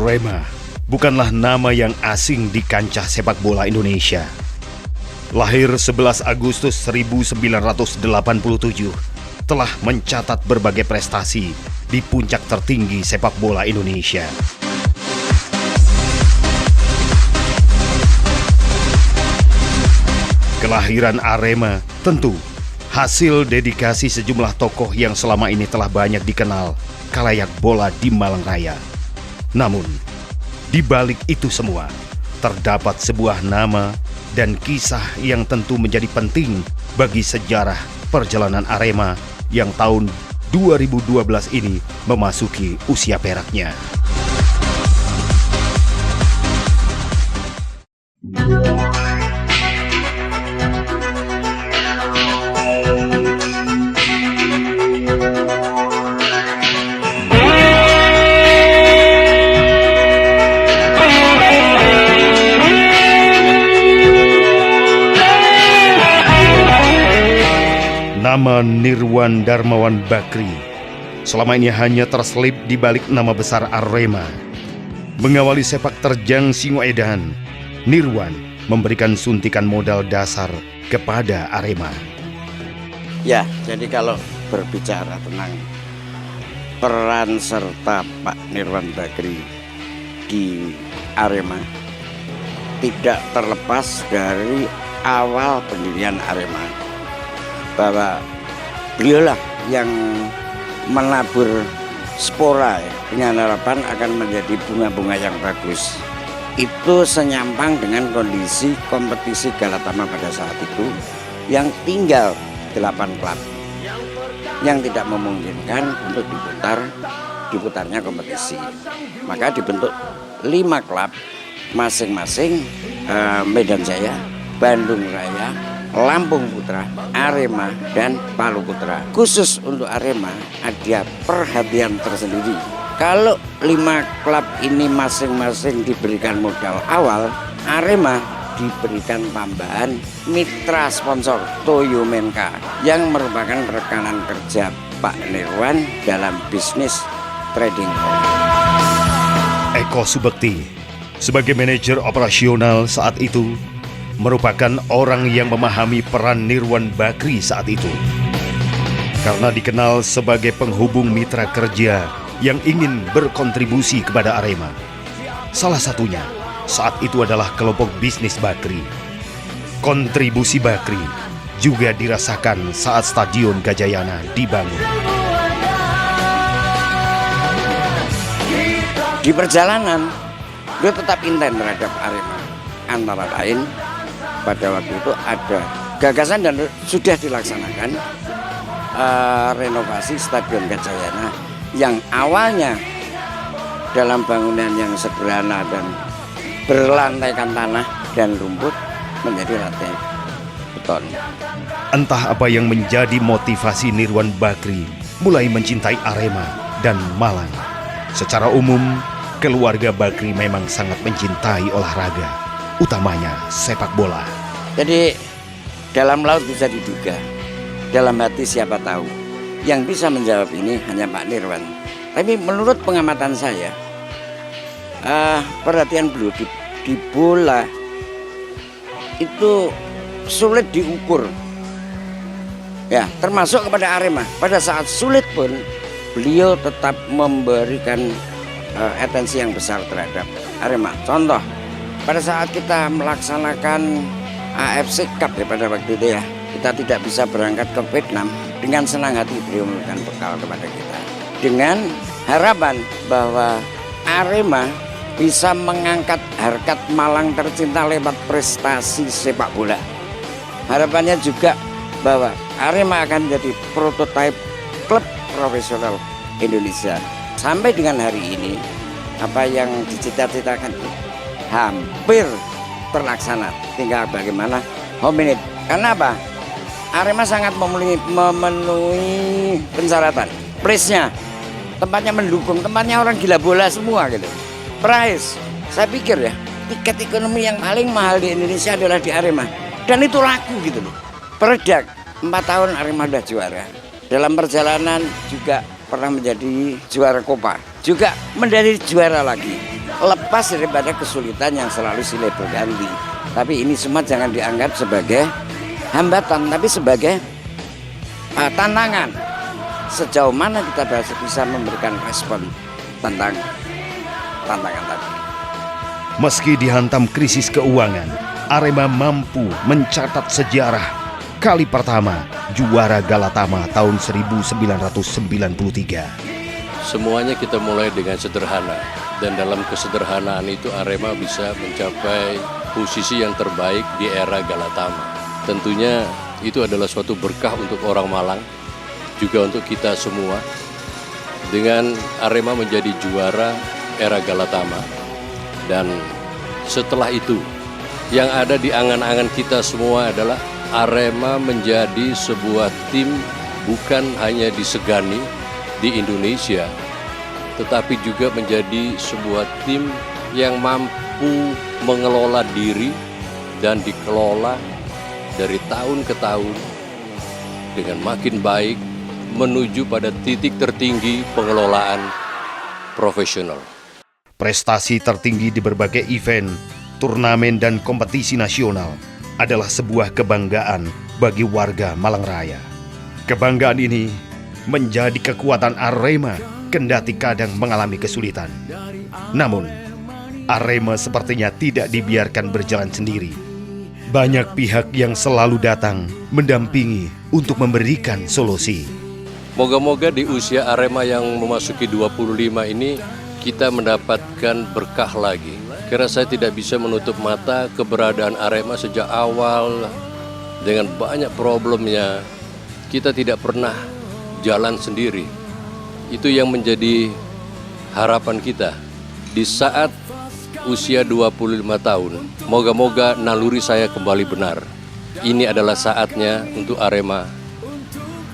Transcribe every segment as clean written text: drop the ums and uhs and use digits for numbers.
Arema bukanlah nama yang asing di kancah sepak bola Indonesia. Lahir 11 Agustus 1987, telah mencatat berbagai prestasi di puncak tertinggi sepak bola Indonesia. Kelahiran Arema tentu hasil dedikasi sejumlah tokoh yang selama ini telah banyak dikenal khalayak bola di Malang Raya. Namun, di balik itu semua, terdapat sebuah nama dan kisah yang tentu menjadi penting bagi sejarah perjalanan Arema yang tahun 2012 ini memasuki usia peraknya. Nama Nirwan Darmawan Bakri selama ini hanya terselip di balik nama besar Arema. Mengawali sepak terjang Singoedan, Nirwan memberikan suntikan modal dasar kepada Arema. Ya, jadi kalau berbicara tentang peran serta Pak Nirwan Bakri di Arema, tidak terlepas dari awal pendirian Arema, bahwa beliaulah yang menabur spora dengan harapan akan menjadi bunga-bunga yang bagus. Itu senyampang dengan kondisi kompetisi Galatama pada saat itu yang tinggal 8 klub yang tidak memungkinkan untuk diputarnya kompetisi. Maka dibentuk 5 klub masing-masing, Medan Jaya, Bandung Raya, Lampung Putra, Arema, dan Palu Putra. Khusus untuk Arema ada perhatian tersendiri. Kalau 5 klub ini masing-masing diberikan modal awal, Arema diberikan tambahan mitra sponsor Toyo Menka yang merupakan rekanan kerja Pak Nirwan dalam bisnis trading. Eko Subekti sebagai manajer operasional saat itu merupakan orang yang memahami peran Nirwan Bakri saat itu. Karena dikenal sebagai penghubung mitra kerja yang ingin berkontribusi kepada Arema. Salah satunya saat itu adalah kelompok bisnis Bakri. Kontribusi Bakri juga dirasakan saat Stadion Gajayana dibangun. Di perjalanan, dia tetap intent terhadap Arema. Antara lain, pada waktu itu ada gagasan dan sudah dilaksanakan renovasi Stadion Gajayana yang awalnya dalam bangunan yang sederhana dan berlantaikan tanah dan rumput menjadi lantai beton. Entah apa yang menjadi motivasi Nirwan Bakri mulai mencintai Arema dan Malang. Secara umum, keluarga Bakri memang sangat mencintai olahraga, utamanya sepak bola. Jadi dalam laut bisa diduga, dalam hati siapa tahu. Yang bisa menjawab ini hanya Pak Nirwan. Tapi menurut pengamatan saya, perhatian beliau di bola itu sulit diukur. Ya, termasuk kepada Arema. Pada saat sulit pun beliau tetap memberikan atensi yang besar terhadap Arema. Contoh, pada saat kita melaksanakan AFC Cup ya pada waktu itu ya, kita tidak bisa berangkat ke Vietnam. Dengan senang hati beliau memberikan bekal kepada kita dengan harapan bahwa Arema bisa mengangkat harkat Malang tercinta lewat prestasi sepak bola. Harapannya juga bahwa Arema akan menjadi prototipe klub profesional Indonesia. Sampai dengan hari ini, apa yang dicita-citakan itu hampir terlaksana. Tinggal bagaimana hominid. Karena apa? Arema sangat memenuhi persyaratan. Price-nya, tempatnya mendukung, tempatnya orang gila bola semua gitu. Price, saya pikir ya, tiket ekonomi yang paling mahal di Indonesia adalah di Arema. Dan itu laku gitu loh. Produk 4 tahun Arema sudah juara. Dalam perjalanan juga pernah menjadi juara Copa. Juga menjadi juara lagi. lepas daripada kesulitan yang selalu silih berganti. Tapi ini semua jangan dianggap sebagai hambatan, tapi sebagai tantangan. Sejauh mana kita bisa memberikan respon tentang tantangan tadi. Meski dihantam krisis keuangan, Arema mampu mencatat sejarah kali pertama juara Galatama tahun 1993. Semuanya kita mulai dengan sederhana, dan dalam kesederhanaan itu Arema bisa mencapai posisi yang terbaik di era Galatama. Tentunya itu adalah suatu berkah untuk orang Malang, juga untuk kita semua. Dengan Arema menjadi juara era Galatama, dan setelah itu yang ada di angan-angan kita semua adalah Arema menjadi sebuah tim bukan hanya disegani di Indonesia, tetapi juga menjadi sebuah tim yang mampu mengelola diri dan dikelola dari tahun ke tahun dengan makin baik menuju pada titik tertinggi pengelolaan profesional. Prestasi tertinggi di berbagai event, turnamen dan kompetisi nasional adalah sebuah kebanggaan bagi warga Malang Raya. Kebanggaan ini menjadi kekuatan Arema kendati kadang mengalami kesulitan. Namun, Arema sepertinya tidak dibiarkan berjalan sendiri. Banyak pihak yang selalu datang mendampingi untuk memberikan solusi. Moga-moga di usia Arema yang memasuki 25 ini kita mendapatkan berkah lagi. Karena saya tidak bisa menutup mata keberadaan Arema sejak awal dengan banyak problemnya. Kita tidak pernah jalan sendiri. Itu yang menjadi harapan kita. Di saat usia 25 tahun, moga-moga naluri saya kembali benar. Ini adalah saatnya untuk Arema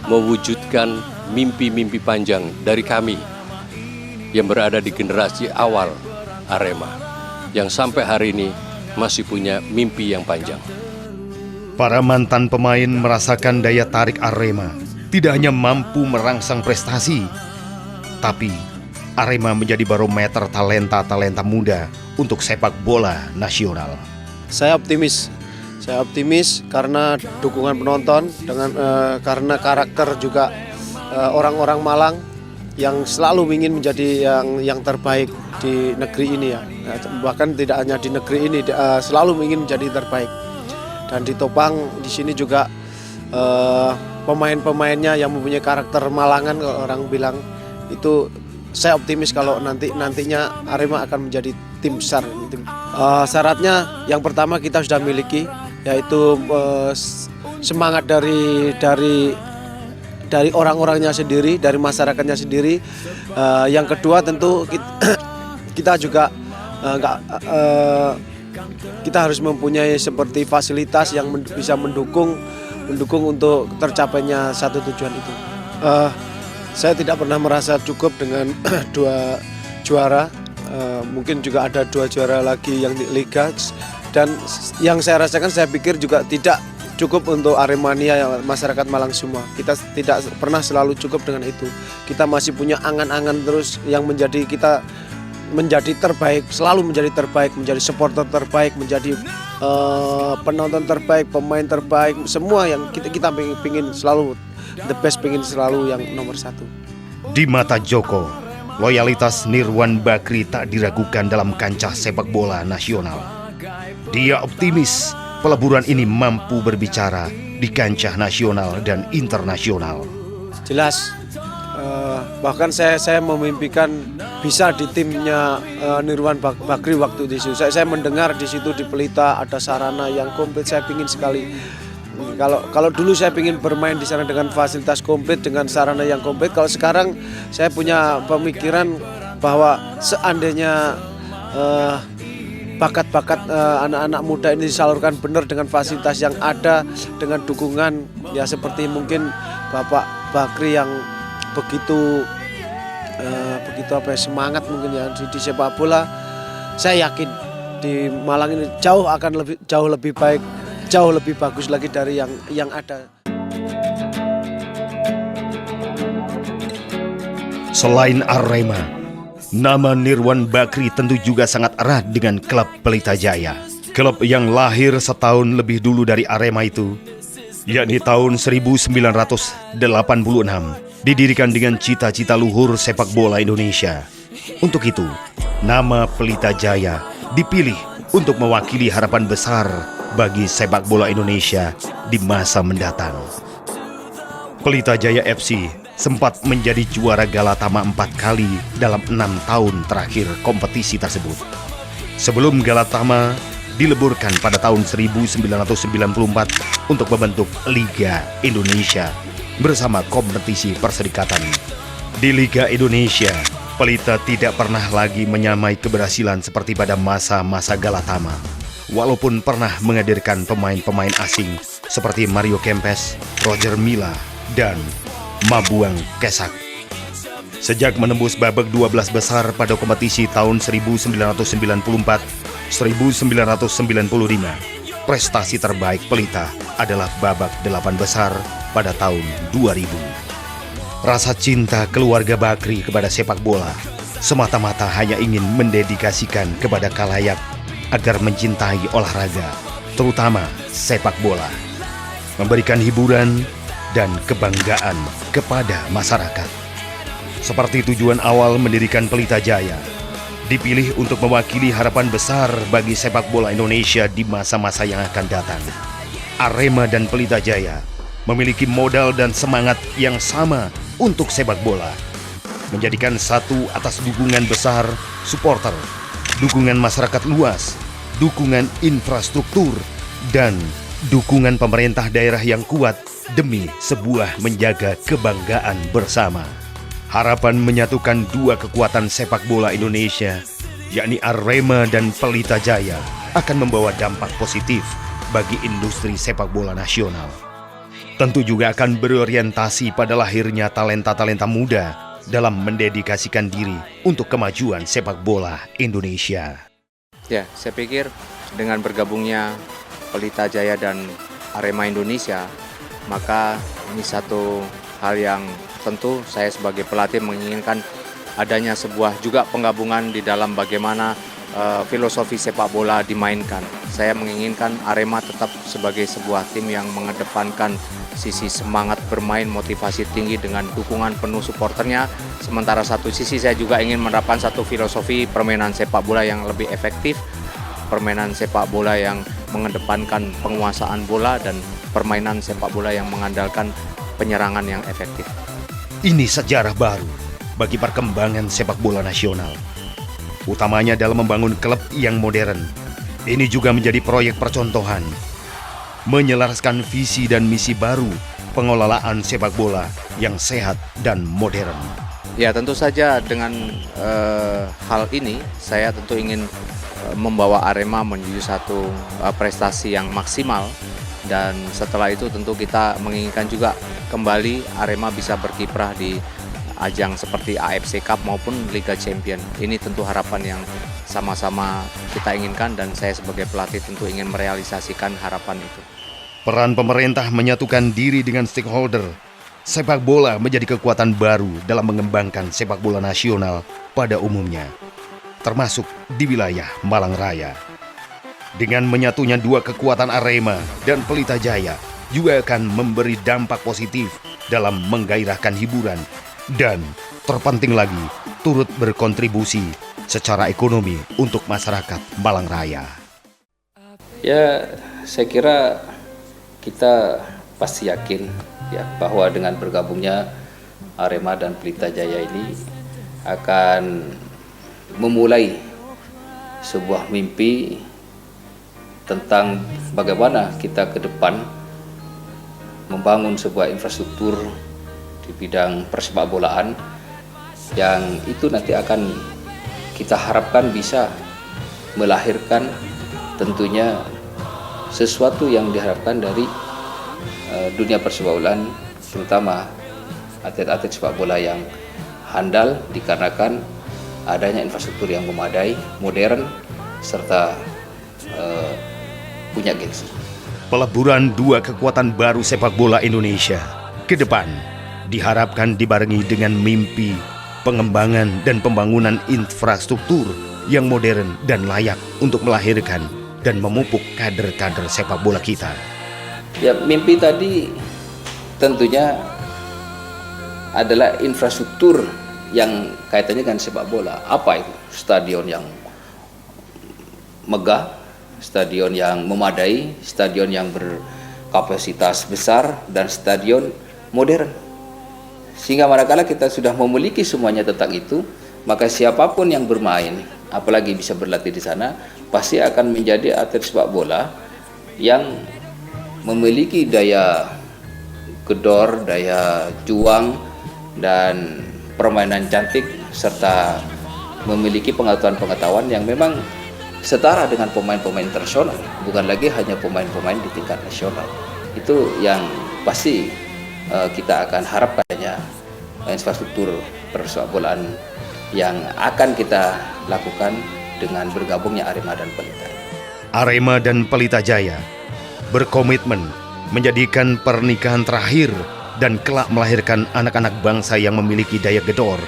mewujudkan mimpi-mimpi panjang dari kami yang berada di generasi awal Arema, yang sampai hari ini masih punya mimpi yang panjang. Para mantan pemain merasakan daya tarik Arema tidak hanya mampu merangsang prestasi, tapi Arema menjadi barometer talenta-talenta muda untuk sepak bola nasional. Saya optimis karena dukungan penonton, karena karakter juga orang-orang Malang yang selalu ingin menjadi yang terbaik di negeri ini ya. Bahkan tidak hanya di negeri ini, selalu ingin menjadi terbaik. Dan ditopang di sini juga pemain-pemainnya yang mempunyai karakter Malangan, orang bilang itu. Saya optimis kalau nantinya Arema akan menjadi tim besar. Syaratnya yang pertama kita sudah miliki, yaitu semangat dari orang-orangnya sendiri, dari masyarakatnya sendiri. Yang kedua tentu kita juga kita harus mempunyai seperti fasilitas yang bisa mendukung untuk tercapainya satu tujuan itu. Saya tidak pernah merasa cukup dengan 2 juara, mungkin juga ada 2 juara lagi yang di Liga, dan yang saya rasakan saya pikir juga tidak cukup untuk Aremania masyarakat Malang semua. Kita tidak pernah selalu cukup dengan itu. Kita masih punya angan-angan terus yang menjadi kita menjadi terbaik, selalu menjadi terbaik, menjadi supporter terbaik, menjadi penonton terbaik, pemain terbaik, semua yang kita pingin selalu the best, pingin selalu yang nomor 1. Di mata Joko, loyalitas Nirwan Bakri tak diragukan dalam kancah sepak bola nasional. Dia optimis peleburan ini mampu berbicara di kancah nasional dan internasional. Jelas, bahkan saya memimpikan bisa di timnya Nirwan Bakri waktu di situ. Saya mendengar di situ di Pelita ada sarana yang komplit, saya pingin sekali. Kalau dulu saya ingin bermain di sana dengan fasilitas komplit, dengan sarana yang komplit. Kalau sekarang saya punya pemikiran bahwa seandainya bakat-bakat anak-anak muda ini disalurkan benar dengan fasilitas yang ada, dengan dukungan ya seperti mungkin Bapak Bakri yang begitu semangat mungkin ya di sepak bola. Saya yakin di Malang ini jauh lebih baik, jauh lebih bagus lagi dari yang ada. Selain Arema, Nama Nirwan Bakri tentu juga sangat erat dengan klub Pelita Jaya. Klub yang lahir setahun lebih dulu dari Arema itu, yakni tahun 1986, didirikan dengan cita-cita luhur sepak bola Indonesia. Untuk itu, nama Pelita Jaya dipilih untuk mewakili harapan besar bagi sepak bola Indonesia di masa mendatang. Pelita Jaya FC sempat menjadi juara Galatama 4 kali dalam 6 tahun terakhir kompetisi tersebut. Sebelum Galatama dileburkan pada tahun 1994 untuk membentuk Liga Indonesia bersama kompetisi perserikatan. Di Liga Indonesia, Pelita tidak pernah lagi menyamai keberhasilan seperti pada masa-masa Galatama. Walaupun pernah menghadirkan pemain-pemain asing seperti Mario Kempes, Roger Milla, dan Mabuang Kesak. Sejak menembus babak 12 besar pada kompetisi tahun 1994-1995, prestasi terbaik Pelita adalah babak 8 besar pada tahun 2000. Rasa cinta keluarga Bakri kepada sepak bola semata-mata hanya ingin mendedikasikan kepada khalayak agar mencintai olahraga, terutama sepak bola, memberikan hiburan dan kebanggaan kepada masyarakat. Seperti tujuan awal mendirikan Pelita Jaya, dipilih untuk mewakili harapan besar bagi sepak bola Indonesia di masa-masa yang akan datang. Arema dan Pelita Jaya memiliki modal dan semangat yang sama untuk sepak bola, menjadikan satu atas dukungan besar supporter, dukungan masyarakat luas, dukungan infrastruktur, dan dukungan pemerintah daerah yang kuat demi sebuah menjaga kebanggaan bersama. Harapan menyatukan dua kekuatan sepak bola Indonesia, yakni Arema dan Pelita Jaya, akan membawa dampak positif bagi industri sepak bola nasional. Tentu juga akan berorientasi pada lahirnya talenta-talenta muda dalam mendedikasikan diri untuk kemajuan sepak bola Indonesia. Ya, saya pikir dengan bergabungnya Pelita Jaya dan Arema Indonesia, maka ini satu hal yang tentu saya sebagai pelatih menginginkan adanya sebuah juga penggabungan di dalam bagaimana filosofi sepak bola dimainkan. Saya menginginkan Arema tetap sebagai sebuah tim yang mengedepankan sisi semangat bermain, motivasi tinggi dengan dukungan penuh supporternya. Sementara satu sisi saya juga ingin menerapkan satu filosofi permainan sepak bola yang lebih efektif, permainan sepak bola yang mengedepankan penguasaan bola, dan permainan sepak bola yang mengandalkan penyerangan yang efektif. Ini sejarah baru bagi perkembangan sepak bola nasional, utamanya dalam membangun klub yang modern. Ini juga menjadi proyek percontohan, menyelaraskan visi dan misi baru pengelolaan sepak bola yang sehat dan modern. Ya, tentu saja dengan hal ini saya tentu ingin membawa Arema menuju satu prestasi yang maksimal, dan setelah itu tentu kita menginginkan juga kembali Arema bisa berkiprah di ajang seperti AFC Cup maupun Liga Champion. Ini tentu harapan yang sama-sama kita inginkan, dan saya sebagai pelatih tentu ingin merealisasikan harapan itu. Peran pemerintah menyatukan diri dengan stakeholder sepak bola menjadi kekuatan baru dalam mengembangkan sepak bola nasional pada umumnya, termasuk di wilayah Malang Raya. Dengan menyatunya dua kekuatan Arema dan Pelita Jaya juga akan memberi dampak positif dalam menggairahkan hiburan dan terpenting lagi turut berkontribusi secara ekonomi untuk masyarakat Malang Raya. Ya, saya kira kita pasti yakin ya bahwa dengan bergabungnya Arema dan Pelita Jaya ini akan memulai sebuah mimpi tentang bagaimana kita ke depan membangun sebuah infrastruktur di bidang persepakbolaan yang itu nanti akan kita harapkan bisa melahirkan tentunya sesuatu yang diharapkan dari dunia persepakbolaan, terutama atlet-atlet sepak bola yang handal dikarenakan adanya infrastruktur yang memadai, modern, serta punya gengsi. Peleburan dua kekuatan baru sepak bola Indonesia ke depan diharapkan dibarengi dengan mimpi pengembangan dan pembangunan infrastruktur yang modern dan layak untuk melahirkan dan memupuk kader-kader sepak bola kita. Ya, mimpi tadi tentunya adalah infrastruktur yang kaitannya dengan sepak bola. Apa itu? Stadion yang megah, stadion yang memadai, stadion yang berkapasitas besar, dan stadion modern. Sehingga manakala kita sudah memiliki semuanya tentang itu, maka siapapun yang bermain, apalagi bisa berlatih di sana, pasti akan menjadi atlet sepak bola yang memiliki daya gedor, daya juang, dan permainan cantik, serta memiliki pengetahuan-pengetahuan yang memang setara dengan pemain-pemain internasional, bukan lagi hanya pemain-pemain di tingkat nasional. Itu yang pasti kita akan harapkannya infrastruktur persepak bolaan yang akan kita lakukan dengan bergabungnya Arema dan Pelita. Arema dan Pelita Jaya berkomitmen menjadikan pernikahan terakhir dan kelak melahirkan anak-anak bangsa yang memiliki daya gedor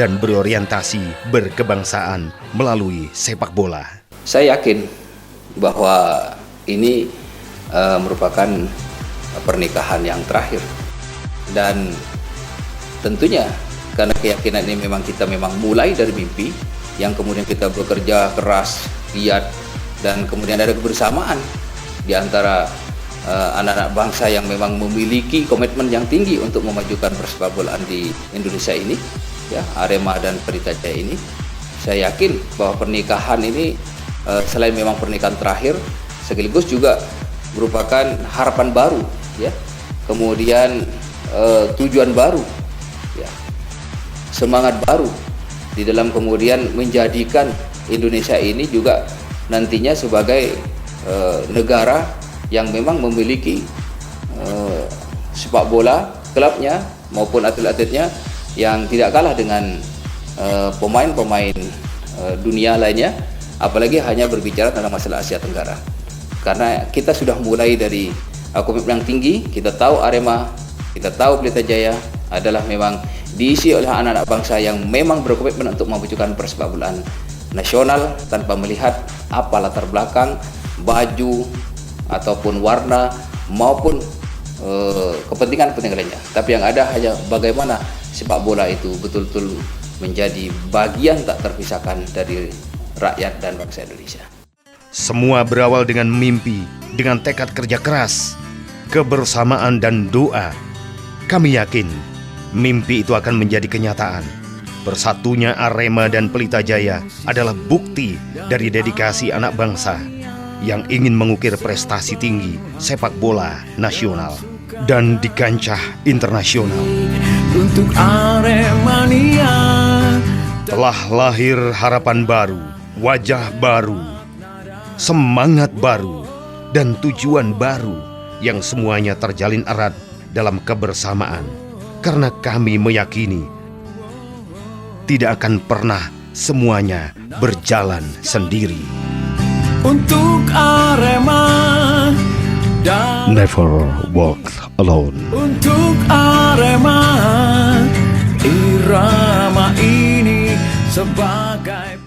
dan berorientasi berkebangsaan melalui sepak bola. Saya yakin bahwa ini merupakan pernikahan yang terakhir, dan tentunya karena keyakinan ini kita memang mulai dari mimpi yang kemudian kita bekerja keras, giat, dan kemudian ada kebersamaan di antara anak-anak bangsa yang memang memiliki komitmen yang tinggi untuk memajukan persepak bolaan di Indonesia ini, ya, Arema dan Pelita Jaya ini. Saya yakin bahwa pernikahan ini selain memang pernikahan terakhir, sekaligus juga merupakan harapan baru, ya, kemudian tujuan baru, ya, semangat baru di dalam kemudian menjadikan Indonesia ini juga nantinya sebagai negara yang memang memiliki sepak bola klubnya maupun atlet-atletnya yang tidak kalah dengan pemain-pemain dunia lainnya, apalagi hanya berbicara tentang masalah Asia Tenggara. Karena kita sudah mulai dari komitmen yang tinggi, kita tahu Arema, kita tahu Pelita Jaya adalah memang diisi oleh anak-anak bangsa yang memang berkomitmen untuk memajukan persepak bolaan nasional tanpa melihat apa latar belakang, baju, ataupun warna maupun kepentingan-kepentingan lainnya. Tapi yang ada hanya bagaimana sepak bola itu betul-betul menjadi bagian tak terpisahkan dari rakyat dan bangsa Indonesia. Semua berawal dengan mimpi, dengan tekad kerja keras, kebersamaan dan doa. Kami yakin mimpi itu akan menjadi kenyataan. Bersatunya Arema dan Pelita Jaya adalah bukti dari dedikasi anak bangsa yang ingin mengukir prestasi tinggi sepak bola nasional dan di kancah internasional. Untuk Aremania Telah lahir harapan baru, wajah baru, semangat baru, dan tujuan baru yang semuanya terjalin erat dalam kebersamaan. Karena kami meyakini tidak akan pernah semuanya berjalan sendiri. untuk Arema dan Never walk alone. untuk Arema, irama ini sebagai